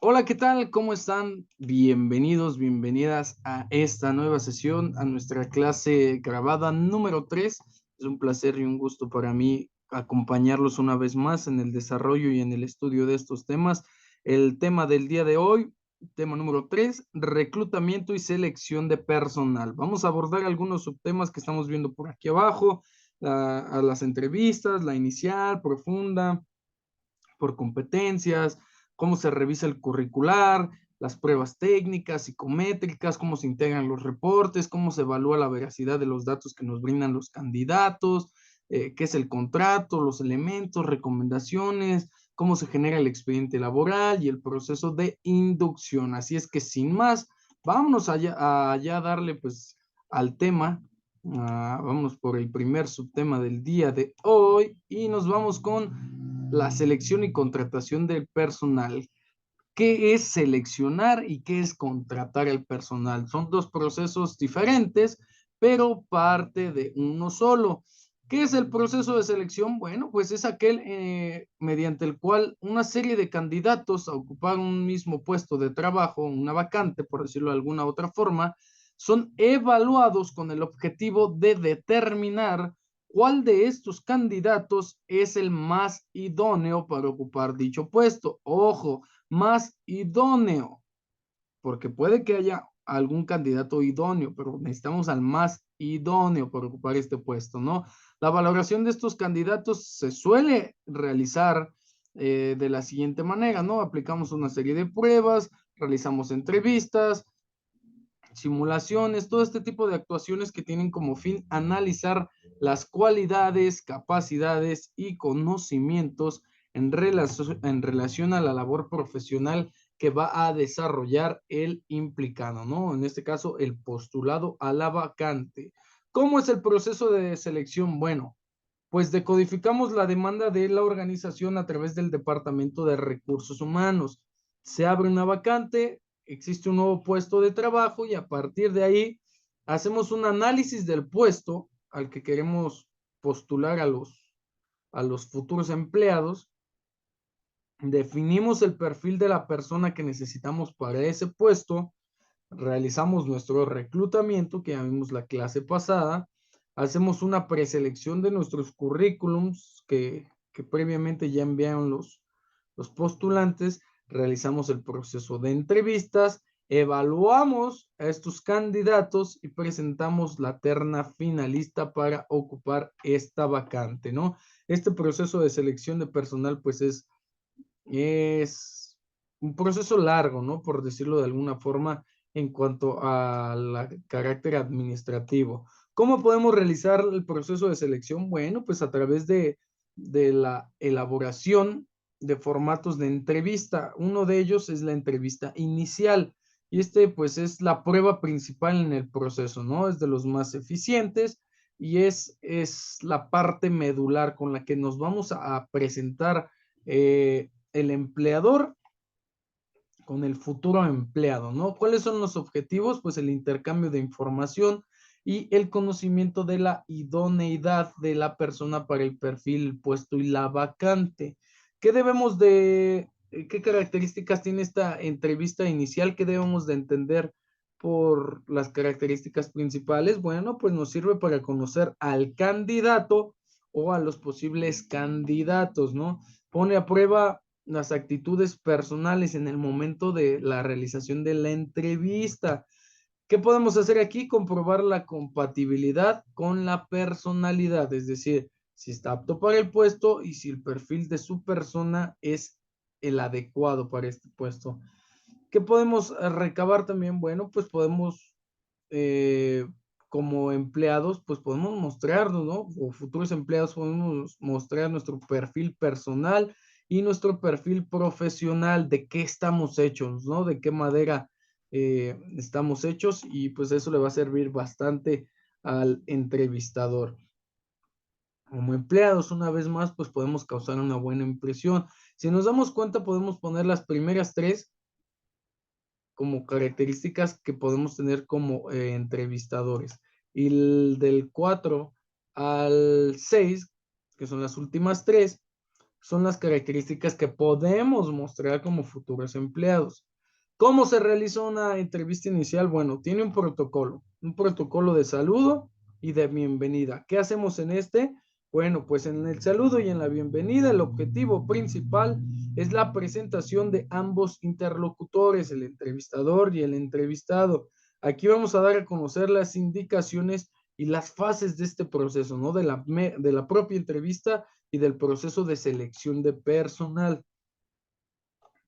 Hola, ¿qué tal? ¿Cómo están? Bienvenidos, bienvenidas a esta nueva sesión, a nuestra clase grabada número 3. Es un placer y un gusto para mí acompañarlos una vez más en el desarrollo y en el estudio de estos temas. El tema del día de hoy, tema número 3, reclutamiento y selección de personal. Vamos a abordar algunos subtemas que estamos viendo por aquí abajo, a las entrevistas, la inicial, profunda, por competencias, cómo se revisa el curricular, las pruebas técnicas, psicométricas, cómo se integran los reportes, cómo se evalúa la veracidad de los datos que nos brindan los candidatos, qué es el contrato, los elementos, recomendaciones, cómo se genera el expediente laboral y el proceso de inducción. Así es que sin más, vámonos allá a darle pues al tema. Vamos por el primer subtema del día de hoy y nos vamos con la selección y contratación del personal. ¿Qué es seleccionar y qué es contratar el personal? Son dos procesos diferentes, pero parte de uno solo. ¿Qué es el proceso de selección? Bueno, pues es aquel mediante el cual una serie de candidatos a ocupar un mismo puesto de trabajo, una vacante, por decirlo de alguna otra forma, son evaluados con el objetivo de determinar cuál de estos candidatos es el más idóneo para ocupar dicho puesto. Ojo, más idóneo, porque puede que haya algún candidato idóneo, pero necesitamos al más idóneo para ocupar este puesto, ¿no? La valoración de estos candidatos se suele realizar de la siguiente manera, ¿no? Aplicamos una serie de pruebas, realizamos entrevistas, simulaciones, todo este tipo de actuaciones que tienen como fin analizar las cualidades, capacidades y conocimientos en relación a la labor profesional que va a desarrollar el implicado, ¿no? En este caso, el postulado a la vacante. ¿Cómo es el proceso de selección? Bueno, pues decodificamos la demanda de la organización a través del Departamento de Recursos Humanos. Se abre una vacante, existe un nuevo puesto de trabajo y a partir de ahí hacemos un análisis del puesto al que queremos postular a los futuros empleados, definimos el perfil de la persona que necesitamos para ese puesto, realizamos nuestro reclutamiento, que ya vimos la clase pasada, hacemos una preselección de nuestros currículums que previamente ya enviaron los postulantes, realizamos el proceso de entrevistas, evaluamos a estos candidatos y presentamos la terna finalista para ocupar esta vacante, ¿no? Este proceso de selección de personal, pues es un proceso largo, ¿no? Por decirlo de alguna forma, en cuanto al carácter administrativo. ¿Cómo podemos realizar el proceso de selección? Bueno, pues a través de la elaboración de formatos de entrevista. Uno de ellos es la entrevista inicial. Y pues es la prueba principal en el proceso, ¿no? Es de los más eficientes y es la parte medular con la que nos vamos a presentar el empleador con el futuro empleado, ¿no? ¿Cuáles son los objetivos? Pues el intercambio de información y el conocimiento de la idoneidad de la persona para el perfil, el puesto y la vacante. ¿Qué características tiene esta entrevista inicial? ¿Qué debemos de entender por las características principales? Bueno, pues nos sirve para conocer al candidato o a los posibles candidatos, ¿no? Pone a prueba las actitudes personales en el momento de la realización de la entrevista. ¿Qué podemos hacer aquí? Comprobar la compatibilidad con la personalidad, es decir, si está apto para el puesto y si el perfil de su persona es el adecuado para este puesto. ¿Qué podemos recabar también? Bueno, pues podemos, eh, como empleados, pues podemos mostrarnos, ¿no? O futuros empleados podemos mostrar nuestro perfil personal y nuestro perfil profesional, de qué estamos hechos, ¿no? De qué madera estamos hechos y pues eso le va a servir bastante al entrevistador. Como empleados, una vez más, pues podemos causar una buena impresión. Si nos damos cuenta, podemos poner las primeras tres como características que podemos tener como entrevistadores. Y del 4 al 6, que son las últimas tres, son las características que podemos mostrar como futuros empleados. ¿Cómo se realiza una entrevista inicial? Bueno, tiene un protocolo de saludo y de bienvenida. ¿Qué hacemos en este? Bueno, pues en el saludo y en la bienvenida, el objetivo principal es la presentación de ambos interlocutores, el entrevistador y el entrevistado. Aquí vamos a dar a conocer las indicaciones y las fases de este proceso, ¿no? De la propia entrevista y del proceso de selección de personal.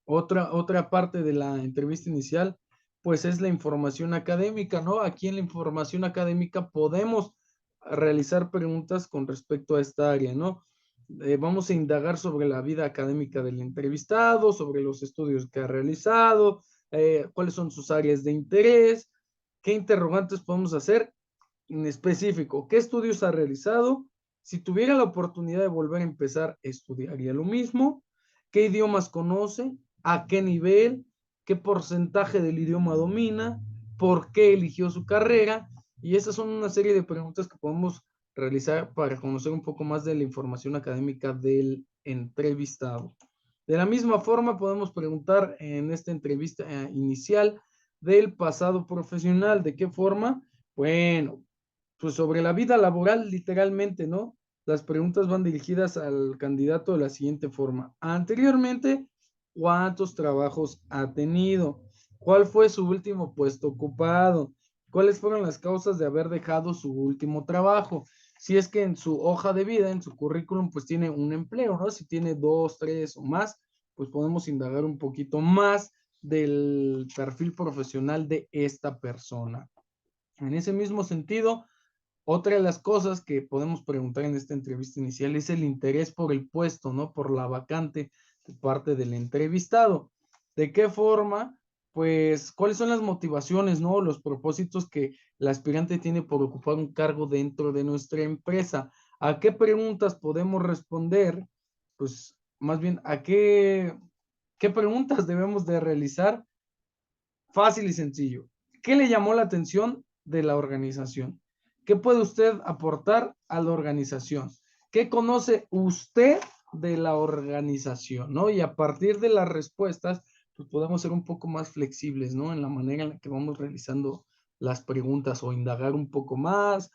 Otra parte de la entrevista inicial, pues es la información académica, ¿no? Aquí en la información académica podemos realizar preguntas con respecto a esta área, ¿no? Vamos a indagar sobre la vida académica del entrevistado, sobre los estudios que ha realizado, cuáles son sus áreas de interés, qué interrogantes podemos hacer en específico, qué estudios ha realizado, si tuviera la oportunidad de volver a empezar, estudiaría lo mismo, qué idiomas conoce, a qué nivel, qué porcentaje del idioma domina, por qué eligió su carrera, y esas son una serie de preguntas que podemos realizar para conocer un poco más de la información académica del entrevistado. De la misma forma, podemos preguntar en esta entrevista inicial del pasado profesional. ¿De qué forma? Bueno, pues sobre la vida laboral, literalmente, ¿no? Las preguntas van dirigidas al candidato de la siguiente forma. Anteriormente, ¿cuántos trabajos ha tenido? ¿Cuál fue su último puesto ocupado? ¿Cuáles fueron las causas de haber dejado su último trabajo? Si es que en su hoja de vida, en su currículum, pues tiene un empleo, ¿no? Si tiene dos, tres o más, pues podemos indagar un poquito más del perfil profesional de esta persona. En ese mismo sentido, otra de las cosas que podemos preguntar en esta entrevista inicial es el interés por el puesto, ¿no? Por la vacante de parte del entrevistado. ¿De qué forma? Pues, ¿cuáles son las motivaciones, ¿no? Los propósitos que el aspirante tiene por ocupar un cargo dentro de nuestra empresa. ¿A qué preguntas podemos responder? Pues, más bien, ¿qué preguntas debemos de realizar? Fácil y sencillo. ¿Qué le llamó la atención de la organización? ¿Qué puede usted aportar a la organización? ¿Qué conoce usted de la organización? ¿No? Y a partir de las respuestas, pues podemos ser un poco más flexibles, ¿no? En la manera en la que vamos realizando las preguntas o indagar un poco más,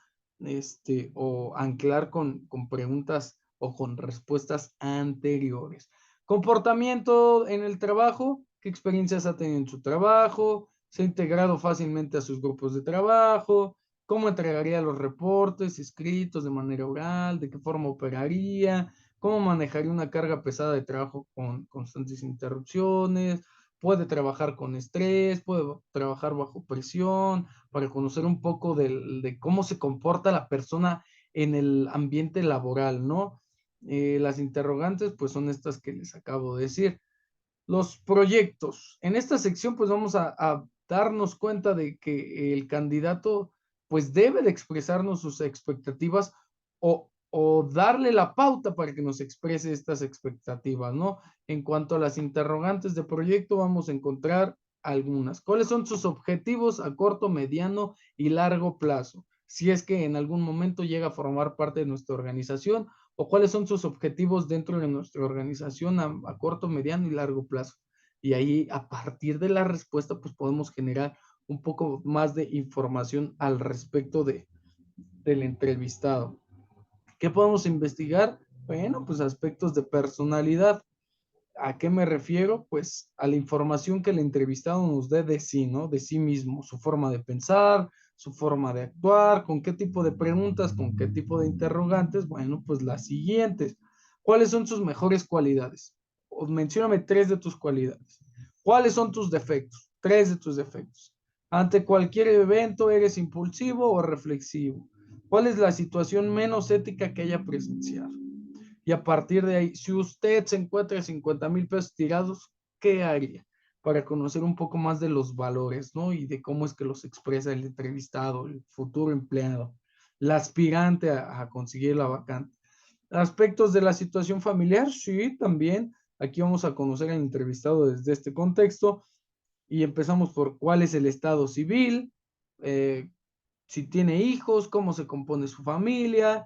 o anclar con preguntas o con respuestas anteriores. Comportamiento en el trabajo, qué experiencias ha tenido en su trabajo, se ha integrado fácilmente a sus grupos de trabajo, cómo entregaría los reportes escritos de manera oral, de qué forma operaría, cómo manejaría una carga pesada de trabajo con constantes interrupciones, puede trabajar con estrés, puede trabajar bajo presión, para conocer un poco de cómo se comporta la persona en el ambiente laboral, ¿no? Las interrogantes, pues son estas que les acabo de decir. Los proyectos. En esta sección, pues vamos a darnos cuenta de que el candidato, pues debe de expresarnos sus expectativas o darle la pauta para que nos exprese estas expectativas, ¿no? En cuanto a las interrogantes de proyecto, vamos a encontrar algunas. ¿Cuáles son sus objetivos a corto, mediano y largo plazo? Si es que en algún momento llega a formar parte de nuestra organización o cuáles son sus objetivos dentro de nuestra organización a corto, mediano y largo plazo. Y ahí, a partir de la respuesta, pues podemos generar un poco más de información al respecto del entrevistado. ¿Qué podemos investigar? Bueno, pues aspectos de personalidad. ¿A qué me refiero? Pues a la información que el entrevistado nos dé de sí, ¿no? De sí mismo, su forma de pensar, su forma de actuar, con qué tipo de preguntas, con qué tipo de interrogantes. Bueno, pues las siguientes. ¿Cuáles son sus mejores cualidades? O mencióname tres de tus cualidades. ¿Cuáles son tus defectos? Tres de tus defectos. Ante cualquier evento, ¿eres impulsivo o reflexivo? ¿Cuál es la situación menos ética que haya presenciado? Y a partir de ahí, si usted se encuentra 50,000 pesos tirados, ¿qué haría? Para conocer un poco más de los valores, ¿no? Y de cómo es que los expresa el entrevistado, el futuro empleado, el aspirante a conseguir la vacante. Aspectos de la situación familiar, sí, también. Aquí vamos a conocer al entrevistado desde este contexto y empezamos por cuál es el estado civil, si tiene hijos, cómo se compone su familia,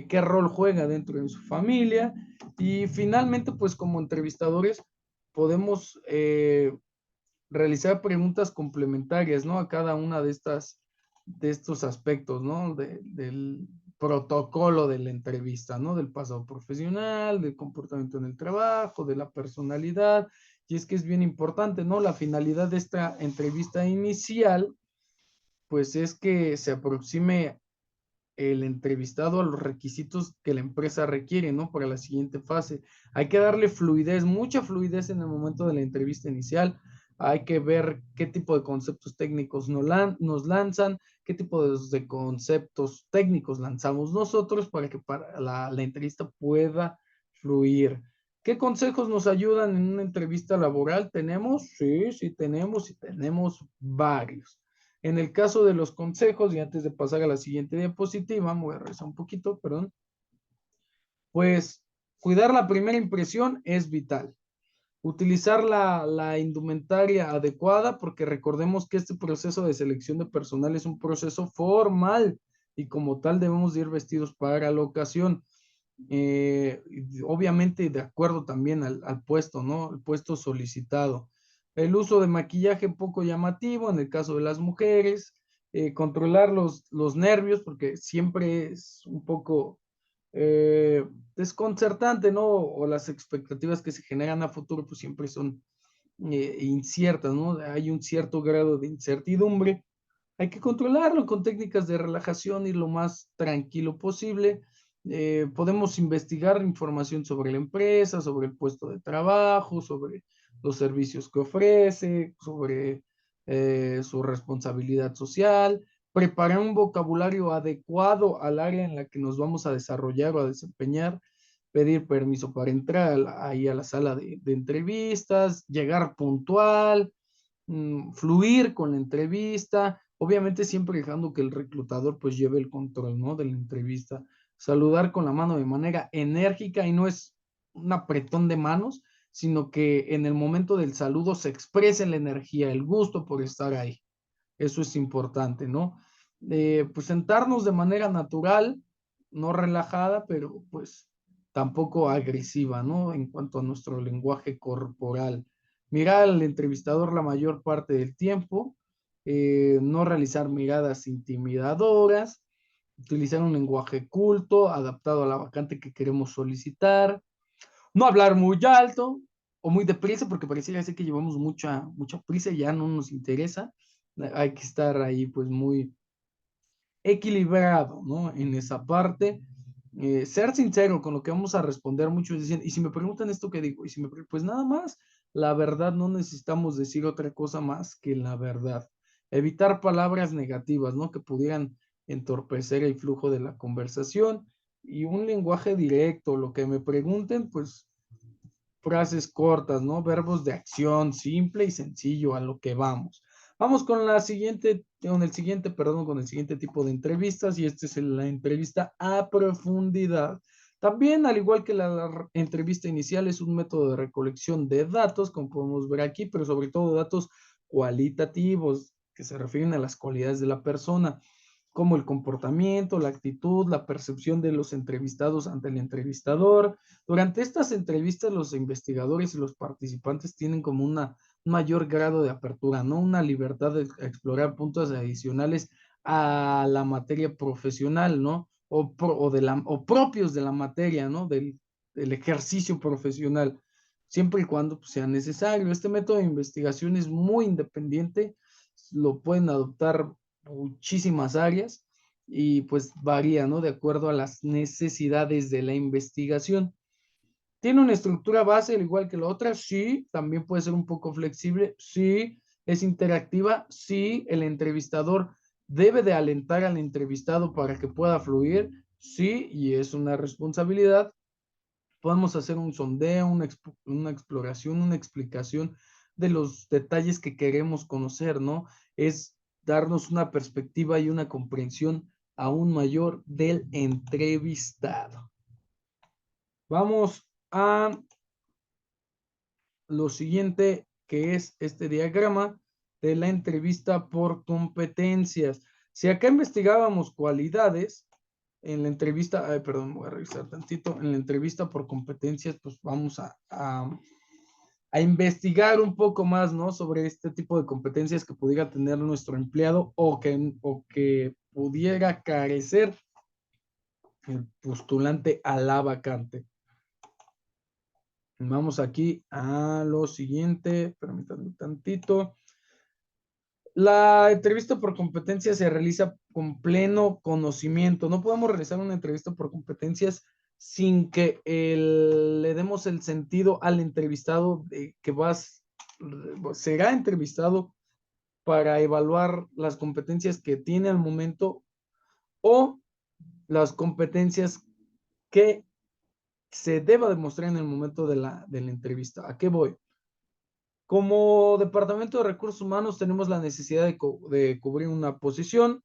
qué rol juega dentro de su familia, y finalmente, pues como entrevistadores, podemos realizar preguntas complementarias, ¿no? A cada una de estos aspectos, ¿no? Del protocolo de la entrevista, ¿no? Del pasado profesional, del comportamiento en el trabajo, de la personalidad. Y es que es bien importante, ¿no? La finalidad de esta entrevista inicial, pues es que se aproxime el entrevistado a los requisitos que la empresa requiere, ¿no? Para la siguiente fase. Hay que darle fluidez, mucha fluidez en el momento de la entrevista inicial. Hay que ver qué tipo de conceptos técnicos nos lanzan, qué tipo de conceptos técnicos lanzamos nosotros para que para la entrevista pueda fluir. ¿Qué consejos nos ayudan en una entrevista laboral? ¿Tenemos? Sí, tenemos y tenemos varios. En el caso de los consejos, y antes de pasar a la siguiente diapositiva, voy a regresar un poquito, perdón, pues cuidar la primera impresión es vital. Utilizar la indumentaria adecuada, porque recordemos que este proceso de selección de personal es un proceso formal y como tal debemos ir vestidos para la ocasión. Obviamente de acuerdo también al puesto, ¿no? El puesto solicitado. El uso de maquillaje poco llamativo en el caso de las mujeres, controlar los nervios porque siempre es un poco desconcertante, ¿no? O las expectativas que se generan a futuro pues siempre son inciertas, ¿no? Hay un cierto grado de incertidumbre. Hay que controlarlo con técnicas de relajación y lo más tranquilo posible. Podemos investigar información sobre la empresa, sobre el puesto de trabajo, sobre los servicios que ofrece, sobre su responsabilidad social, preparar un vocabulario adecuado al área en la que nos vamos a desarrollar o a desempeñar, pedir permiso para entrar ahí a la sala de entrevistas, llegar puntual, fluir con la entrevista, obviamente siempre dejando que el reclutador pues lleve el control, ¿no? De la entrevista. Saludar con la mano de manera enérgica y no es un apretón de manos, sino que en el momento del saludo se exprese la energía, el gusto por estar ahí. Eso es importante, ¿no? Pues sentarnos de manera natural, no relajada, pero pues tampoco agresiva, ¿no? En cuanto a nuestro lenguaje corporal. Mirar al entrevistador la mayor parte del tiempo, no realizar miradas intimidadoras, utilizar un lenguaje culto, adaptado a la vacante que queremos solicitar, no hablar muy alto o muy deprisa, porque pareciera ser que llevamos mucha prisa y ya no nos interesa. Hay que estar ahí pues muy equilibrado, ¿no? En esa parte. Ser sincero con lo que vamos a responder. Muchos dicen, y si me preguntan esto, ¿qué digo? Y si me pues nada más, la verdad, no necesitamos decir otra cosa más que la verdad. Evitar palabras negativas, ¿no? Que pudieran entorpecer el flujo de la conversación y un lenguaje directo. Lo que me pregunten, pues frases cortas, ¿no? Verbos de acción, simple y sencillo, a lo que vamos. Vamos con la siguiente, con el siguiente tipo de entrevistas, y esta es la entrevista a profundidad. También, al igual que la entrevista inicial, es un método de recolección de datos, como podemos ver aquí, pero sobre todo datos cualitativos que se refieren a las cualidades de la persona, como el comportamiento, la actitud, la percepción de los entrevistados ante el entrevistador. Durante estas entrevistas, los investigadores y los participantes tienen como un mayor grado de apertura, ¿no? Una libertad de explorar puntos adicionales a la materia profesional, ¿no? O propios de la materia, ¿no? Del ejercicio profesional, siempre y cuando pues, sea necesario. Este método de investigación es muy independiente, lo pueden adoptar muchísimas áreas y pues varía, ¿no? De acuerdo a las necesidades de la investigación. ¿Tiene una estructura base al igual que la otra? Sí. ¿También puede ser un poco flexible? Sí. ¿Es interactiva? Sí. ¿El entrevistador debe de alentar al entrevistado para que pueda fluir? Sí. Y es una responsabilidad. Podemos hacer un sondeo, una exploración, una explicación de los detalles que queremos conocer, ¿no? Es darnos una perspectiva y una comprensión aún mayor del entrevistado. Vamos a lo siguiente, que es este diagrama de la entrevista por competencias. Si acá investigábamos cualidades, en la entrevista, ay, perdón, voy a revisar tantito, en la entrevista por competencias, pues vamos a investigar un poco más, ¿no? Sobre este tipo de competencias que pudiera tener nuestro empleado o que pudiera carecer el postulante a la vacante. Vamos aquí a lo siguiente, permítanme tantito. La entrevista por competencias se realiza con pleno conocimiento. No podemos realizar una entrevista por competencias sin que le demos el sentido al entrevistado de que será entrevistado para evaluar las competencias que tiene al momento o las competencias que se deba demostrar en el momento de la entrevista. ¿A qué voy? Como Departamento de Recursos Humanos tenemos la necesidad de cubrir una posición,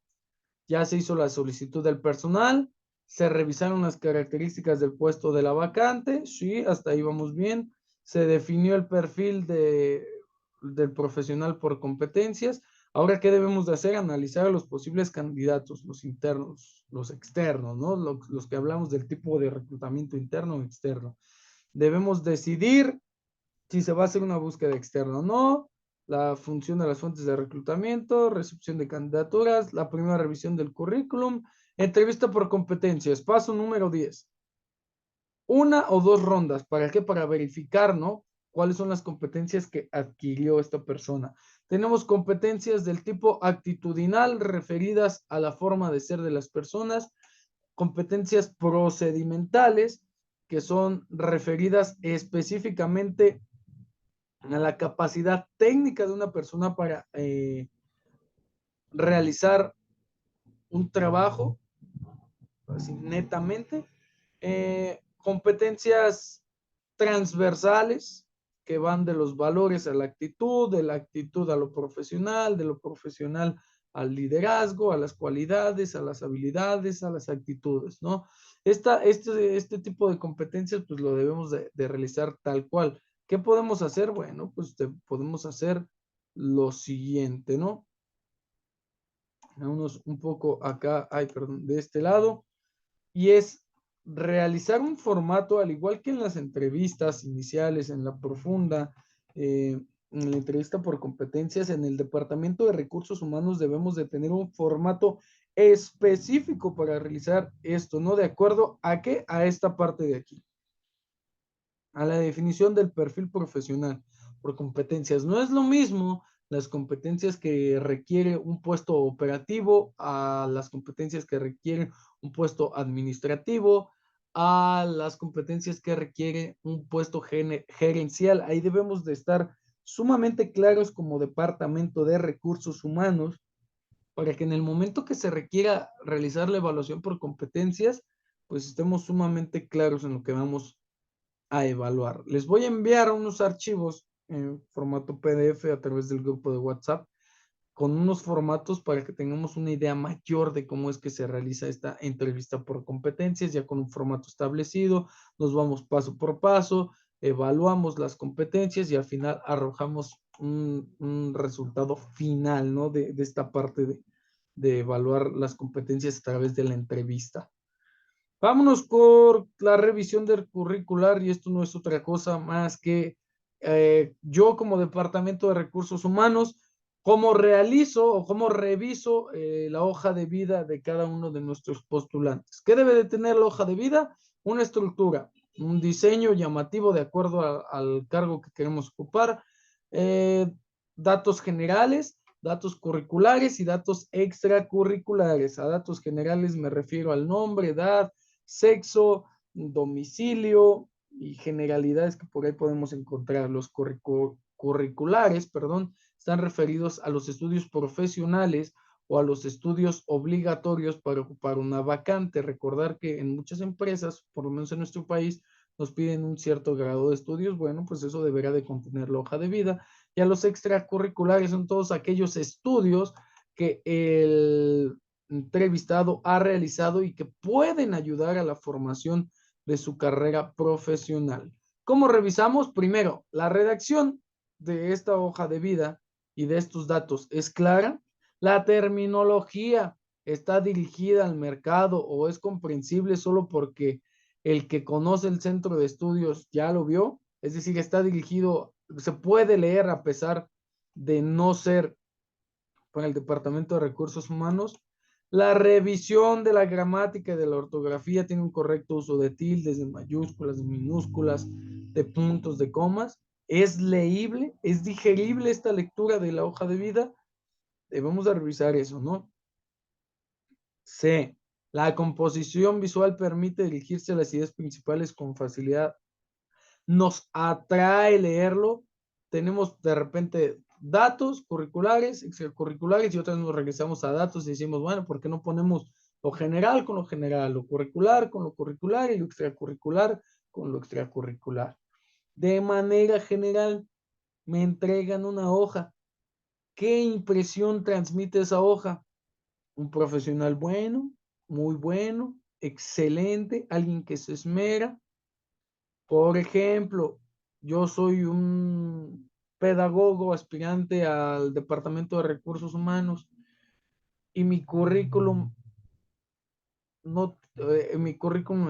ya se hizo la solicitud del personal, se revisaron las características del puesto de la vacante, sí, hasta ahí vamos bien, se definió el perfil del profesional por competencias. Ahora, ¿qué debemos de hacer? Analizar a los posibles candidatos, los internos, los externos, ¿no? Los que hablamos del tipo de reclutamiento interno o externo. Debemos decidir si se va a hacer una búsqueda externa o no, la función de las fuentes de reclutamiento, recepción de candidaturas, la primera revisión del currículum, entrevista por competencias, paso número 10. Una o dos rondas, ¿para qué? Para verificar, ¿no? ¿Cuáles son las competencias que adquirió esta persona? Tenemos competencias del tipo actitudinal referidas a la forma de ser de las personas, competencias procedimentales que son referidas específicamente a la capacidad técnica de una persona para realizar un trabajo, así, netamente, competencias transversales que van de los valores a la actitud, de la actitud a lo profesional, de lo profesional al liderazgo, a las cualidades, a las habilidades, a las actitudes, ¿no? Este tipo de competencias, pues lo debemos de realizar tal cual. ¿Qué podemos hacer? Bueno, pues podemos hacer lo siguiente, ¿no? Vámonos un poco acá, ay, perdón, de este lado, y es realizar un formato, al igual que en las entrevistas iniciales, en la profunda, en la entrevista por competencias, en el Departamento de Recursos Humanos debemos de tener un formato específico para realizar esto, ¿no? ¿De acuerdo a qué? A esta parte de aquí, a la definición del perfil profesional por competencias. No es lo mismo las competencias que requiere un puesto operativo a las competencias que requieren un puesto administrativo, a las competencias que requiere un puesto gerencial. Ahí debemos de estar sumamente claros como departamento de recursos humanos para que en el momento que se requiera realizar la evaluación por competencias, pues estemos sumamente claros en lo que vamos a evaluar. Les voy a enviar unos archivos en formato PDF a través del grupo de WhatsApp con unos formatos para que tengamos una idea mayor de cómo es que se realiza esta entrevista por competencias, ya con un formato establecido, nos vamos paso por paso, evaluamos las competencias y al final arrojamos un resultado final, ¿no? De esta parte de evaluar las competencias a través de la entrevista. Vámonos con la revisión del curricular y esto no es otra cosa más que yo como Departamento de Recursos Humanos, cómo realizo o cómo reviso la hoja de vida de cada uno de nuestros postulantes. ¿Qué debe de tener la hoja de vida? Una estructura, un diseño llamativo de acuerdo al cargo que queremos ocupar, eh, datos generales, datos curriculares y datos extracurriculares. A datos generales me refiero al nombre, edad, sexo, domicilio y generalidades que por ahí podemos encontrar. Los curriculares, perdón, están referidos a los estudios profesionales o a los estudios obligatorios para ocupar una vacante. Recordar que en muchas empresas, por lo menos en nuestro país, nos piden un cierto grado de estudios. Bueno, pues eso deberá de contener la hoja de vida. Y a los extracurriculares son todos aquellos estudios que el entrevistado ha realizado y que pueden ayudar a la formación de su carrera profesional. ¿Cómo revisamos? Primero, la redacción de esta hoja de vida y de estos datos es clara. La terminología está dirigida al mercado o es comprensible solo porque el que conoce el centro de estudios ya lo vio, es decir, está dirigido, se puede leer a pesar de no ser para el Departamento de Recursos Humanos. La revisión de la gramática y de la ortografía tiene un correcto uso de tildes, de mayúsculas, de minúsculas, de puntos, de comas. Es leíble, es digerible esta lectura de la hoja de vida. Debemos de revisar eso, ¿no? C. La composición visual permite dirigirse a las ideas principales con facilidad. Nos atrae leerlo. Tenemos de repente datos curriculares, extracurriculares, y otras nos regresamos a datos y decimos, bueno, ¿por qué no ponemos lo general con lo general, lo curricular con lo curricular y lo extracurricular con lo extracurricular? De manera general, me entregan una hoja. ¿Qué impresión transmite esa hoja? Un profesional bueno, muy bueno, excelente, alguien que se esmera. Por ejemplo, yo soy un pedagogo aspirante al Departamento de Recursos Humanos y mi currículum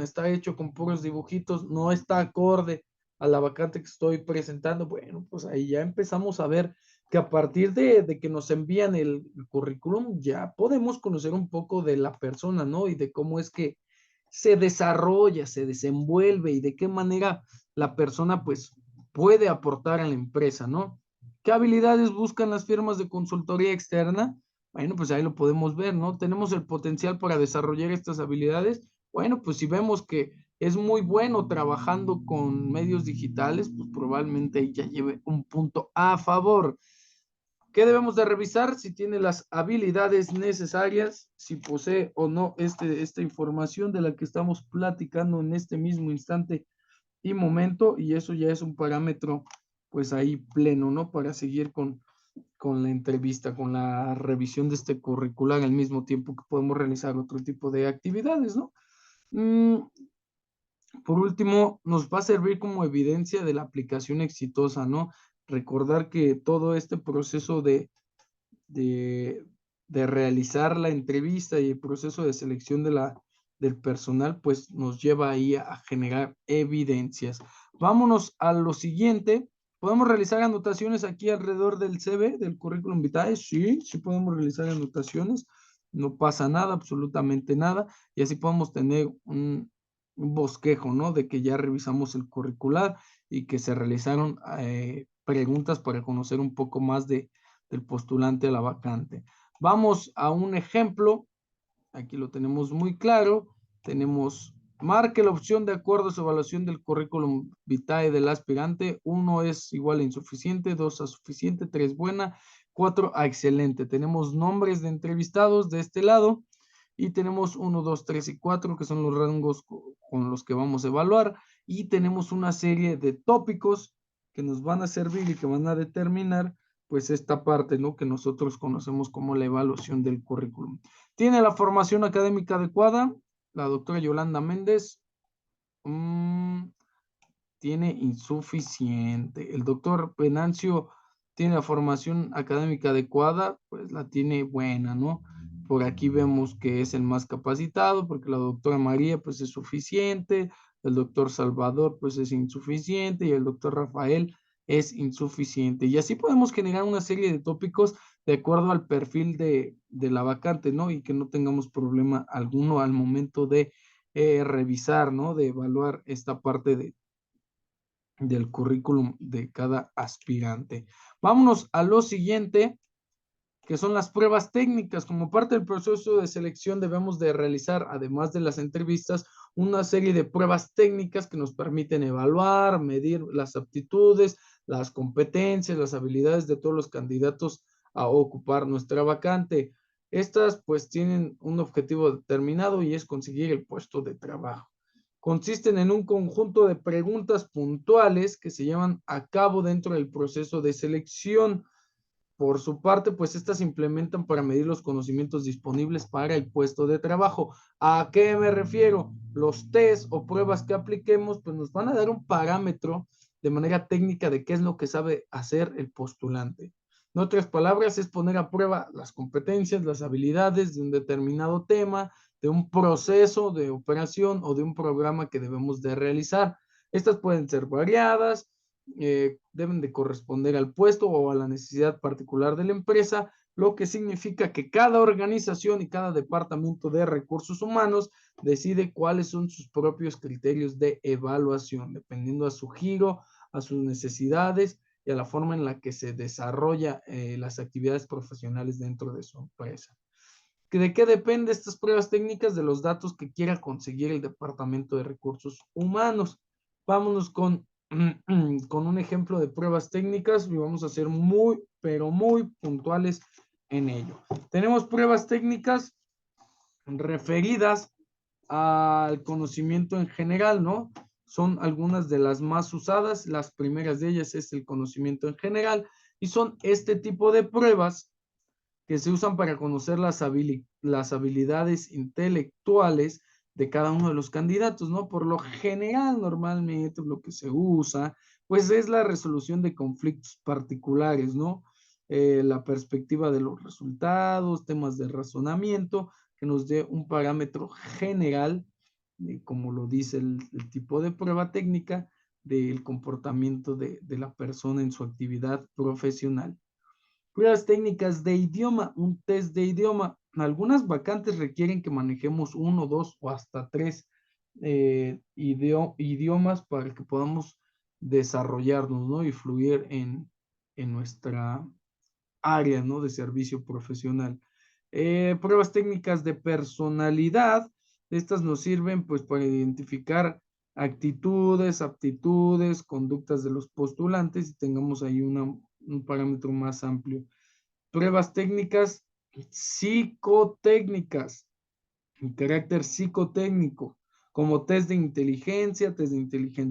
está hecho con puros dibujitos, no está acorde a la vacante que estoy presentando. Bueno, pues ahí ya empezamos a ver que a partir de que nos envían el currículum, ya podemos conocer un poco de la persona, ¿no? Y de cómo es que se desarrolla, se desenvuelve y de qué manera la persona pues puede aportar a la empresa, ¿no? ¿Qué habilidades buscan las firmas de consultoría externa? Bueno, pues ahí lo podemos ver, ¿no? Tenemos el potencial para desarrollar estas habilidades. Bueno, pues si vemos que es muy bueno trabajando con medios digitales, pues probablemente ya lleve un punto a favor. ¿Qué debemos de revisar? Si tiene las habilidades necesarias, si posee o no esta información de la que estamos platicando en este mismo instante y momento, y eso ya es un parámetro, pues ahí pleno, ¿no? Para seguir con la entrevista, con la revisión de este curricular al mismo tiempo que podemos realizar otro tipo de actividades, ¿no? Por último, nos va a servir como evidencia de la aplicación exitosa, ¿no? Recordar que todo este proceso de, de realizar la entrevista y el proceso de selección del personal, pues nos lleva ahí a generar evidencias. Vámonos a lo siguiente. ¿Podemos realizar anotaciones aquí alrededor del CV, del currículum vitae? Sí, sí podemos realizar anotaciones. No pasa nada, absolutamente nada. Y así podemos tener un bosquejo, ¿no? De que ya revisamos el curricular y que se realizaron preguntas para conocer un poco más del postulante a la vacante. Vamos a un ejemplo. Aquí lo tenemos muy claro. Tenemos, marque la opción de acuerdo a su evaluación del currículum vitae del aspirante. 1 es igual a insuficiente, 2 a suficiente, 3 buena, 4 a excelente. Tenemos nombres de entrevistados de este lado y tenemos 1, 2, 3 y 4 que son los rangos con los que vamos a evaluar, y tenemos una serie de tópicos que nos van a servir y que van a determinar pues esta parte, ¿no? Que nosotros conocemos como la evaluación del currículum. ¿Tiene la formación académica adecuada? La doctora Yolanda Méndez tiene insuficiente. El doctor Venancio tiene la formación académica adecuada, pues la tiene buena, ¿no? Por aquí vemos que es el más capacitado, porque la doctora María, pues es suficiente, el doctor Salvador, pues es insuficiente, y el doctor Rafael es insuficiente. Y así podemos generar una serie de tópicos de acuerdo al perfil de la vacante, ¿no? Y que no tengamos problema alguno al momento de revisar, ¿no? De evaluar esta parte del currículum de cada aspirante. Vámonos a lo siguiente, que son las pruebas técnicas. Como parte del proceso de selección debemos de realizar, además de las entrevistas, una serie de pruebas técnicas que nos permiten evaluar, medir las aptitudes, las competencias, las habilidades de todos los candidatos a ocupar nuestra vacante. Estas pues tienen un objetivo determinado y es conseguir el puesto de trabajo. Consisten en un conjunto de preguntas puntuales que se llevan a cabo dentro del proceso de selección. Por su parte, pues estas se implementan para medir los conocimientos disponibles para el puesto de trabajo. ¿A qué me refiero? Los test o pruebas que apliquemos, pues nos van a dar un parámetro de manera técnica de qué es lo que sabe hacer el postulante. En otras palabras, es poner a prueba las competencias, las habilidades de un determinado tema, de un proceso de operación o de un programa que debemos de realizar. Estas pueden ser variadas, deben de corresponder al puesto o a la necesidad particular de la empresa, lo que significa que cada organización y cada departamento de recursos humanos decide cuáles son sus propios criterios de evaluación, dependiendo a su giro, a sus necesidades y a la forma en la que se desarrolla las actividades profesionales dentro de su empresa. ¿De qué depende estas pruebas técnicas? De los datos que quiera conseguir el Departamento de Recursos Humanos. Vámonos con un ejemplo de pruebas técnicas y vamos a ser muy, pero muy puntuales en ello. Tenemos pruebas técnicas referidas al conocimiento en general, ¿no? Son algunas de las más usadas. Las primeras de ellas es el conocimiento en general y son este tipo de pruebas que se usan para conocer las habilidades intelectuales de cada uno de los candidatos, ¿no? Por lo general, normalmente lo que se usa, pues es la resolución de conflictos particulares, ¿no? La perspectiva de los resultados, temas de razonamiento, que nos dé un parámetro general, como lo dice el tipo de prueba técnica, del comportamiento de la persona en su actividad profesional. Pruebas técnicas de idioma, un test de idioma. Algunas vacantes requieren que manejemos uno, dos o hasta tres idiomas para que podamos desarrollarnos, ¿no? Y fluir en nuestra área, ¿no? De servicio profesional. Pruebas técnicas de personalidad. Estas nos sirven pues para identificar actitudes, aptitudes, conductas de los postulantes y tengamos ahí un parámetro más amplio. Pruebas técnicas psicotécnicas, en carácter psicotécnico, como test de inteligencia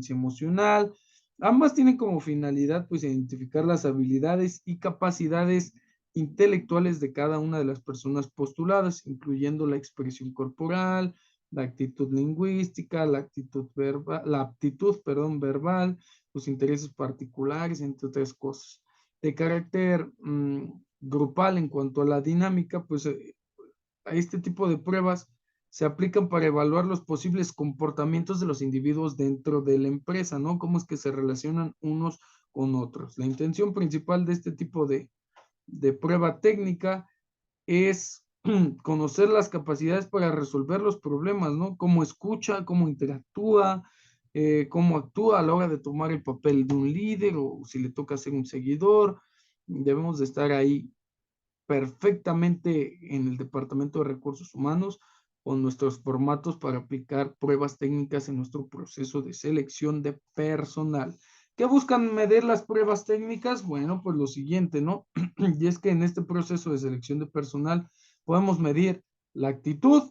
emocional. Ambas tienen como finalidad, pues, identificar las habilidades y capacidades intelectuales de cada una de las personas postuladas, incluyendo la expresión corporal, la actitud lingüística, la actitud verbal, la aptitud, perdón, verbal, los intereses particulares, entre otras cosas. De carácter grupal en cuanto a la dinámica, pues a este tipo de pruebas se aplican para evaluar los posibles comportamientos de los individuos dentro de la empresa, ¿no? Cómo es que se relacionan unos con otros. La intención principal de este tipo de prueba técnica es conocer las capacidades para resolver los problemas, ¿no? Cómo escucha, cómo interactúa, cómo actúa a la hora de tomar el papel de un líder o si le toca ser un seguidor. Debemos de estar ahí perfectamente en el Departamento de Recursos Humanos con nuestros formatos para aplicar pruebas técnicas en nuestro proceso de selección de personal. ¿Qué buscan medir las pruebas técnicas? Bueno, pues lo siguiente, ¿no? Y es que en este proceso de selección de personal podemos medir la actitud,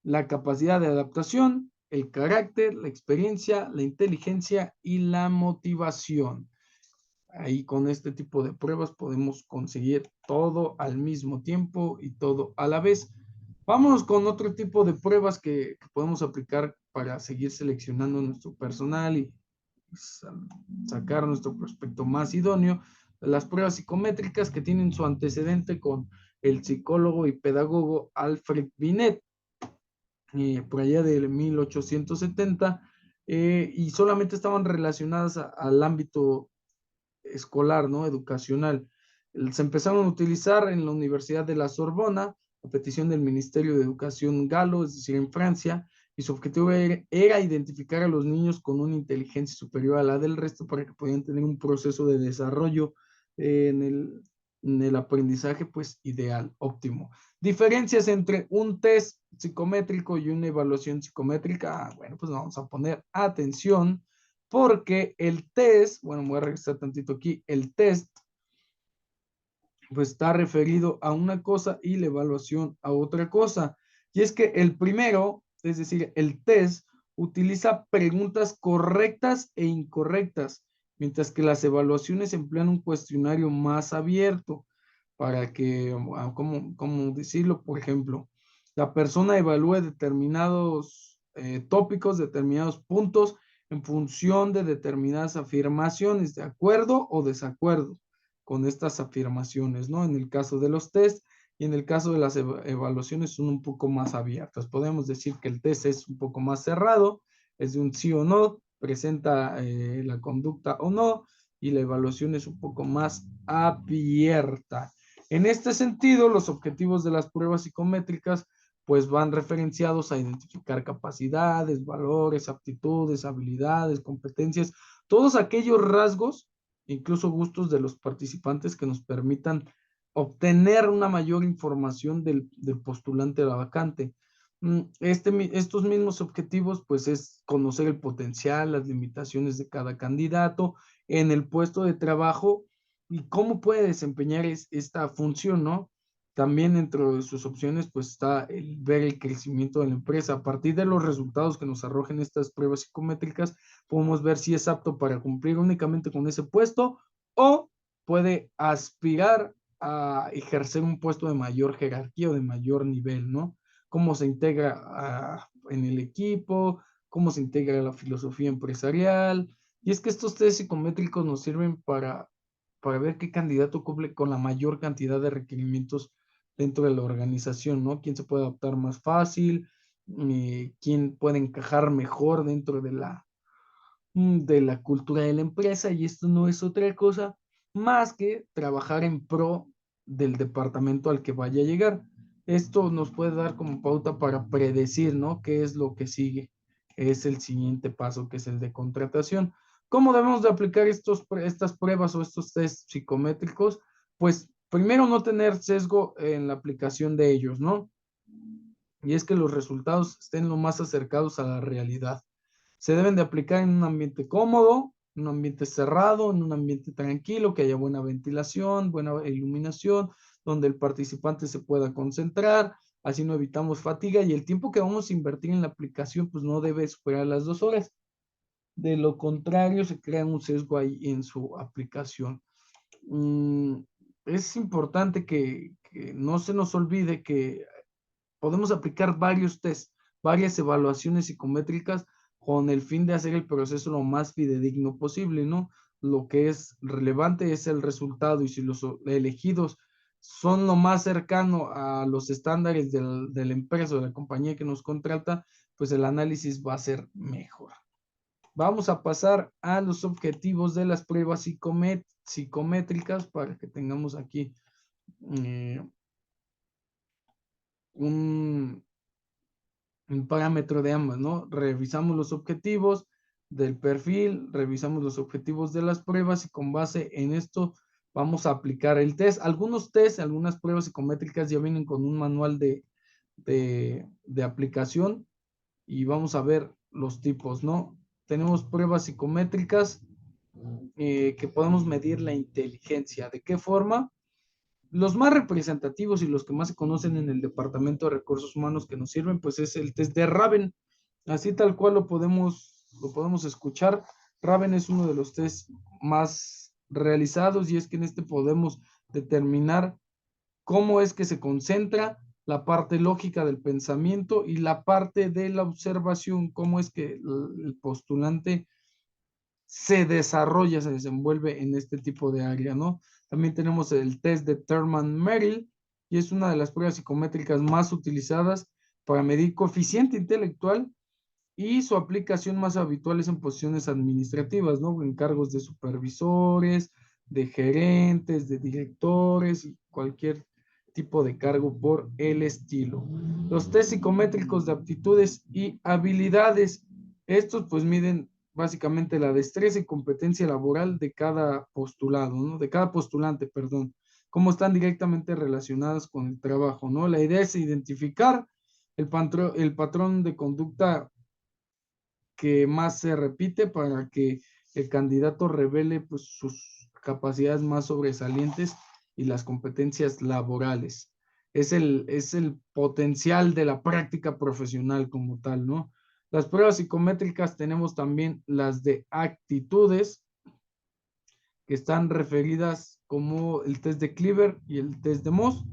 la capacidad de adaptación, el carácter, la experiencia, la inteligencia y la motivación. Ahí con este tipo de pruebas podemos conseguir todo al mismo tiempo y todo a la vez. Vámonos con otro tipo de pruebas que podemos aplicar para seguir seleccionando nuestro personal y sacar nuestro prospecto más idóneo. Las pruebas psicométricas que tienen su antecedente con el psicólogo y pedagogo Alfred Binet, por allá de 1870, y solamente estaban relacionadas al ámbito escolar, ¿no? Educacional. Se empezaron a utilizar en la Universidad de la Sorbona, a petición del Ministerio de Educación galo, es decir, en Francia, y su objetivo era identificar a los niños con una inteligencia superior a la del resto para que pudieran tener un proceso de desarrollo en el aprendizaje, pues, ideal, óptimo. Diferencias entre un test psicométrico y una evaluación psicométrica. Bueno, pues vamos a poner atención porque el test, bueno, voy a regresar tantito aquí, el test pues está referido a una cosa y la evaluación a otra cosa. Y es que el primero, es decir, el test, utiliza preguntas correctas e incorrectas, mientras que las evaluaciones emplean un cuestionario más abierto para que, ¿cómo decirlo? Por ejemplo, la persona evalúe determinados tópicos, determinados puntos en función de determinadas afirmaciones, de acuerdo o desacuerdo con estas afirmaciones, ¿no? En el caso de los test y en el caso de las evaluaciones son un poco más abiertas. Podemos decir que el test es un poco más cerrado, es de un sí o no, presenta la conducta o no, y la evaluación es un poco más abierta. En este sentido, los objetivos de las pruebas psicométricas pues van referenciados a identificar capacidades, valores, aptitudes, habilidades, competencias, todos aquellos rasgos, incluso gustos de los participantes que nos permitan obtener una mayor información del postulante a la vacante. Estos mismos objetivos, pues, es conocer el potencial, las limitaciones de cada candidato en el puesto de trabajo y cómo puede desempeñar esta función, ¿no? También dentro de sus opciones, pues, está el ver el crecimiento de la empresa. A partir de los resultados que nos arrojen estas pruebas psicométricas, podemos ver si es apto para cumplir únicamente con ese puesto o puede aspirar a ejercer un puesto de mayor jerarquía o de mayor nivel, ¿no? Cómo se integra en el equipo, cómo se integra la filosofía empresarial. Y es que estos test psicométricos nos sirven para ver qué candidato cumple con la mayor cantidad de requerimientos dentro de la organización, ¿no? ¿Quién se puede adaptar más fácil? ¿Quién puede encajar mejor dentro de la cultura de la empresa? Y esto no es otra cosa más que trabajar en pro del departamento al que vaya a llegar. Esto nos puede dar como pauta para predecir, ¿no? ¿Qué es lo que sigue? Es el siguiente paso, que es el de contratación. ¿Cómo debemos de aplicar estas pruebas o estos test psicométricos? Pues primero no tener sesgo en la aplicación de ellos, ¿no? Y es que los resultados estén lo más acercados a la realidad. Se deben de aplicar en un ambiente cómodo, en un ambiente cerrado, en un ambiente tranquilo, que haya buena ventilación, buena iluminación, donde el participante se pueda concentrar, así no evitamos fatiga y el tiempo que vamos a invertir en la aplicación pues no debe superar las 2 horas. De lo contrario, se crea un sesgo ahí en su aplicación. Mm, es importante que no se nos olvide que podemos aplicar varios test, varias evaluaciones psicométricas con el fin de hacer el proceso lo más fidedigno posible, ¿no? Lo que es relevante es el resultado y si los elegidos son lo más cercano a los estándares de la empresa o de la compañía que nos contrata, pues el análisis va a ser mejor. Vamos a pasar a los objetivos de las pruebas psicométricas para que tengamos aquí eh, un, un parámetro de ambas, ¿no? Revisamos los objetivos del perfil, revisamos los objetivos de las pruebas y con base en esto vamos a aplicar el test. Algunos test, algunas pruebas psicométricas ya vienen con un manual de aplicación y vamos a ver los tipos, ¿no? Tenemos pruebas psicométricas que podemos medir la inteligencia. ¿De qué forma? Los más representativos y los que más se conocen en el Departamento de Recursos Humanos que nos sirven, pues es el test de Raven. Así tal cual lo podemos escuchar. Raven es uno de los test más realizados y es que en este podemos determinar cómo es que se concentra la parte lógica del pensamiento y la parte de la observación, cómo es que el postulante se desarrolla, se desenvuelve en este tipo de área, ¿no? También tenemos el test de Thurman-Merrill y es una de las pruebas psicométricas más utilizadas para medir coeficiente intelectual y su aplicación más habitual es en posiciones administrativas, ¿no? En cargos de supervisores, de gerentes, de directores y cualquier tipo de cargo por el estilo. Los test psicométricos de aptitudes y habilidades, estos pues miden básicamente la destreza y competencia laboral de cada postulado, ¿no? De cada postulante, perdón, cómo están directamente relacionadas con el trabajo, ¿no? La idea es identificar el patrón de conducta que más se repite para que el candidato revele pues, sus capacidades más sobresalientes y las competencias laborales. Es el potencial de la práctica profesional como tal, ¿no? Las pruebas psicométricas tenemos también las de actitudes, que están referidas como el test de Cleaver y el test de Moss.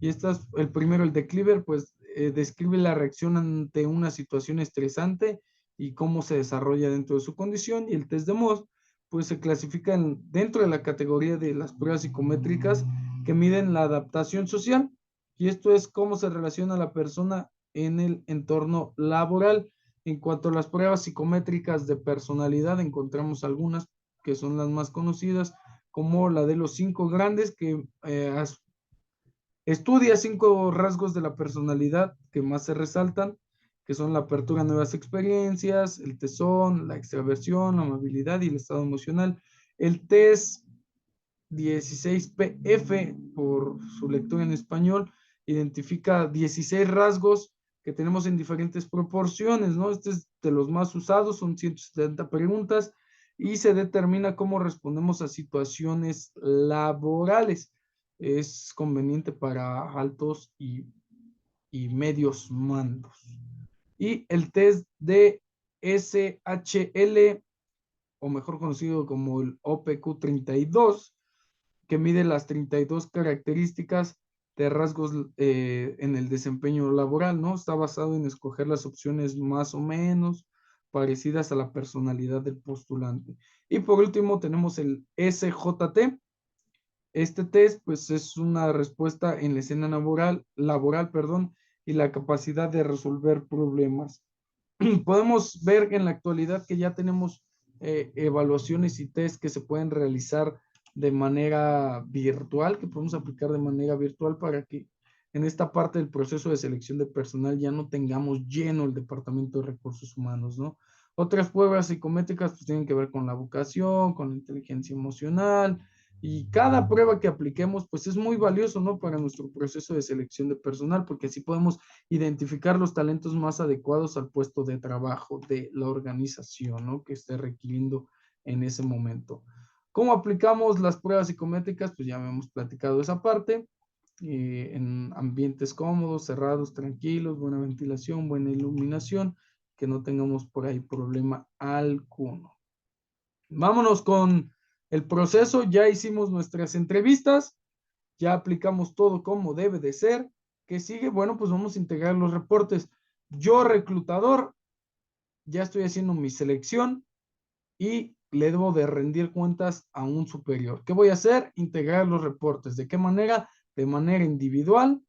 Y el primero, el de Cleaver, pues describe la reacción ante una situación estresante y cómo se desarrolla dentro de su condición. Y el test de Moss, pues se clasifican dentro de la categoría de las pruebas psicométricas que miden la adaptación social. Y esto es cómo se relaciona la persona en el entorno laboral. En cuanto a las pruebas psicométricas de personalidad, encontramos algunas que son las más conocidas, como la de los 5 grandes, que estudia 5 rasgos de la personalidad que más se resaltan, que son la apertura a nuevas experiencias, el tesón, la extraversión, la amabilidad y el estado emocional. El test 16PF, por su lectura en español, identifica 16 rasgos que tenemos en diferentes proporciones, ¿no? Este es de los más usados, son 170 preguntas y se determina cómo respondemos a situaciones laborales. Es conveniente para altos y medios mandos. Y el test de SHL, o mejor conocido como el OPQ 32, que mide las 32 características de rasgos en el desempeño laboral, ¿no? Está basado en escoger las opciones más o menos parecidas a la personalidad del postulante. Y por último tenemos el SJT. Este test, pues, es una respuesta en la escena laboral, perdón, y la capacidad de resolver problemas. Podemos ver en la actualidad que ya tenemos evaluaciones y test que se pueden realizar de manera virtual, que podemos aplicar de manera virtual para que en esta parte del proceso de selección de personal ya no tengamos lleno el Departamento de Recursos Humanos, ¿no? Otras pruebas psicométricas pues tienen que ver con la vocación, con la inteligencia emocional, y cada prueba que apliquemos pues es muy valioso, ¿no? Para nuestro proceso de selección de personal, porque así podemos identificar los talentos más adecuados al puesto de trabajo de la organización, ¿no? Que esté requiriendo en ese momento. ¿Cómo aplicamos las pruebas psicométricas? Pues ya hemos platicado esa parte. En ambientes cómodos, cerrados, tranquilos, buena ventilación, buena iluminación, que no tengamos por ahí problema alguno. Vámonos con el proceso. Ya hicimos nuestras entrevistas, ya aplicamos todo como debe de ser. ¿Qué sigue? Bueno, pues vamos a integrar los reportes. Yo, reclutador, ya estoy haciendo mi selección y le debo de rendir cuentas a un superior. ¿Qué voy a hacer? Integrar los reportes. ¿De qué manera? De manera individual,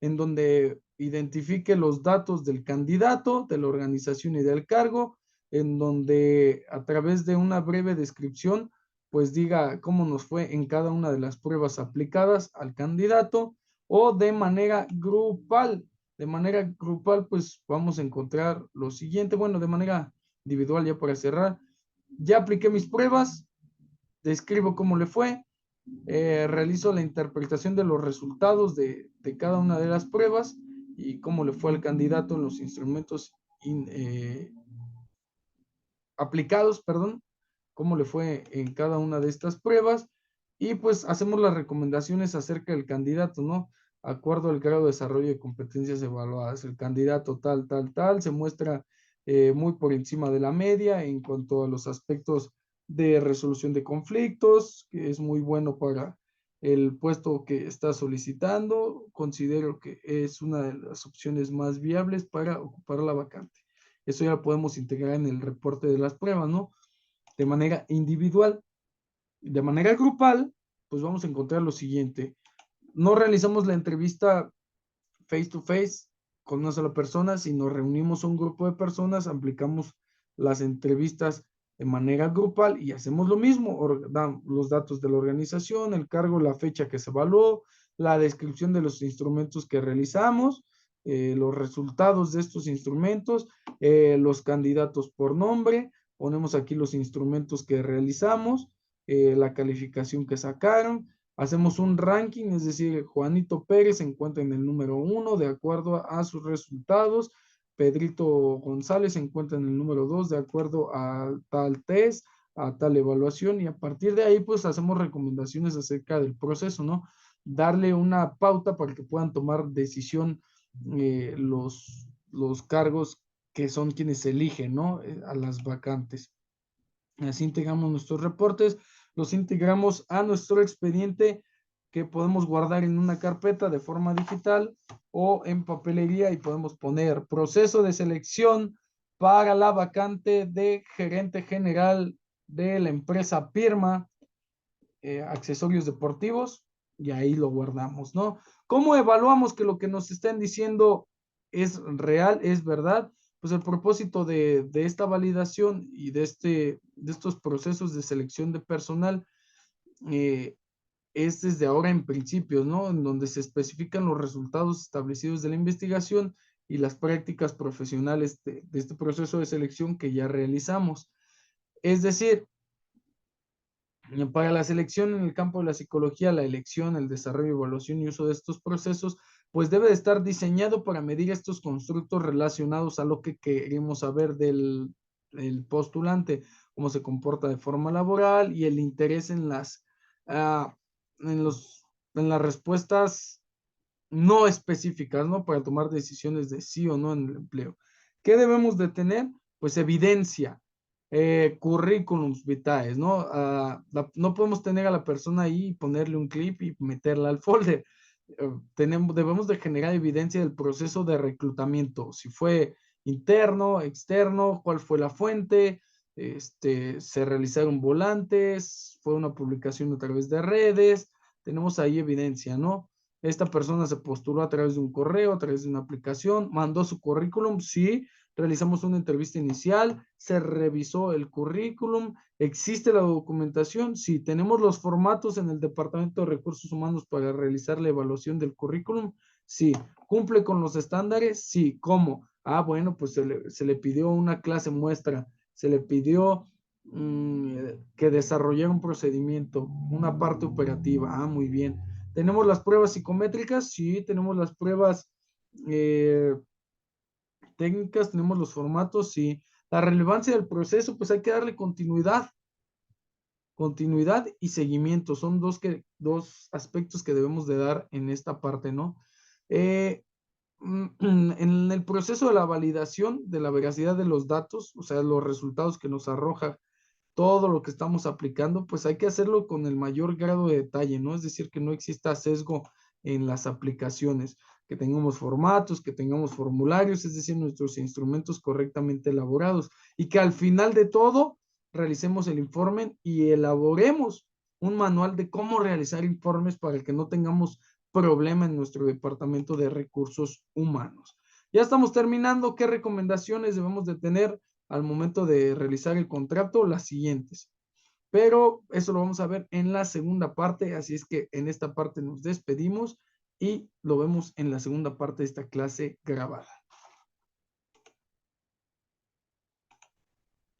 en donde identifique los datos del candidato, de la organización y del cargo, en donde a través de una breve descripción, pues diga cómo nos fue en cada una de las pruebas aplicadas al candidato, o de manera grupal. De manera grupal, pues vamos a encontrar lo siguiente, bueno, de manera individual ya para cerrar. Ya apliqué mis pruebas, describo cómo le fue, realizo la interpretación de los resultados de cada una de las pruebas y cómo le fue al candidato en los instrumentos aplicados, perdón, cómo le fue en cada una de estas pruebas y pues hacemos las recomendaciones acerca del candidato, ¿no? Acuerdo al grado de desarrollo de competencias evaluadas. El candidato tal, se muestra muy por encima de la media en cuanto a los aspectos de resolución de conflictos, que es muy bueno para el puesto que está solicitando. Considero que es una de las opciones más viables para ocupar la vacante. Eso ya lo podemos integrar en el reporte de las pruebas, ¿no? De manera individual. De manera grupal, pues vamos a encontrar lo siguiente. No realizamos la entrevista face to face con una sola persona, sino reunimos un grupo de personas, aplicamos las entrevistas de manera grupal y hacemos lo mismo, los datos de la organización, el cargo, la fecha que se evaluó, la descripción de los instrumentos que realizamos, los resultados de estos instrumentos, los candidatos por nombre, ponemos aquí los instrumentos que realizamos, la calificación que sacaron, hacemos un ranking, es decir, Juanito Pérez se encuentra en el número 1 de acuerdo a sus resultados, Pedrito González se encuentra en el número 2 de acuerdo a tal test, a tal evaluación, y a partir de ahí pues hacemos recomendaciones acerca del proceso, ¿no? Darle una pauta para que puedan tomar decisión los cargos que son quienes eligen, ¿no? A las vacantes. Así integramos nuestros reportes, los integramos a nuestro expediente que podemos guardar en una carpeta de forma digital o en papelería y podemos poner proceso de selección para la vacante de gerente general de la empresa Pirma, accesorios deportivos, y ahí lo guardamos, ¿no? ¿Cómo evaluamos que lo que nos están diciendo es real, es verdad? Pues el propósito de esta validación y de estos procesos de selección de personal eh, es desde ahora en principios, ¿no? En donde se especifican los resultados establecidos de la investigación y las prácticas profesionales de este proceso de selección que ya realizamos. Es decir, para la selección en el campo de la psicología, la elección, el desarrollo, evaluación y uso de estos procesos, pues debe de estar diseñado para medir estos constructos relacionados a lo que queremos saber del postulante, cómo se comporta de forma laboral y el interés en uh, en los, en las respuestas no específicas, ¿no? Para tomar decisiones de sí o no en el empleo. ¿Qué debemos de tener? Pues evidencia, currículums vitae, ¿no? No podemos tener a la persona ahí y ponerle un clip y meterla al folder. Debemos de generar evidencia del proceso de reclutamiento, si fue interno, externo, cuál fue la fuente, se realizaron volantes, fue una publicación a través de redes, tenemos ahí evidencia, ¿no? Esta persona se postuló a través de un correo, a través de una aplicación, mandó su currículum, sí, realizamos una entrevista inicial, se revisó el currículum, existe la documentación, sí, tenemos los formatos en el Departamento de Recursos Humanos para realizar la evaluación del currículum, sí, cumple con los estándares, sí, ¿cómo? Ah, bueno, pues se le pidió una clase muestra, se le pidió que desarrollara un procedimiento, una parte operativa, ah, muy bien. ¿Tenemos las pruebas psicométricas? Sí, tenemos las pruebas técnicas, tenemos los formatos, sí. La relevancia del proceso, pues hay que darle continuidad y seguimiento. Son dos aspectos que debemos de dar en esta parte, ¿no? En el proceso de la validación de la veracidad de los datos, o sea, los resultados que nos arroja todo lo que estamos aplicando, pues hay que hacerlo con el mayor grado de detalle, ¿no? Es decir, que no exista sesgo en las aplicaciones, que tengamos formatos, que tengamos formularios, es decir, nuestros instrumentos correctamente elaborados y que al final de todo realicemos el informe y elaboremos un manual de cómo realizar informes para que no tengamos problema en nuestro departamento de recursos humanos. Ya estamos terminando. ¿Qué recomendaciones debemos de tener al momento de realizar el contrato? Las siguientes. Pero eso lo vamos a ver en la segunda parte, así es que en esta parte nos despedimos y lo vemos en la segunda parte de esta clase grabada.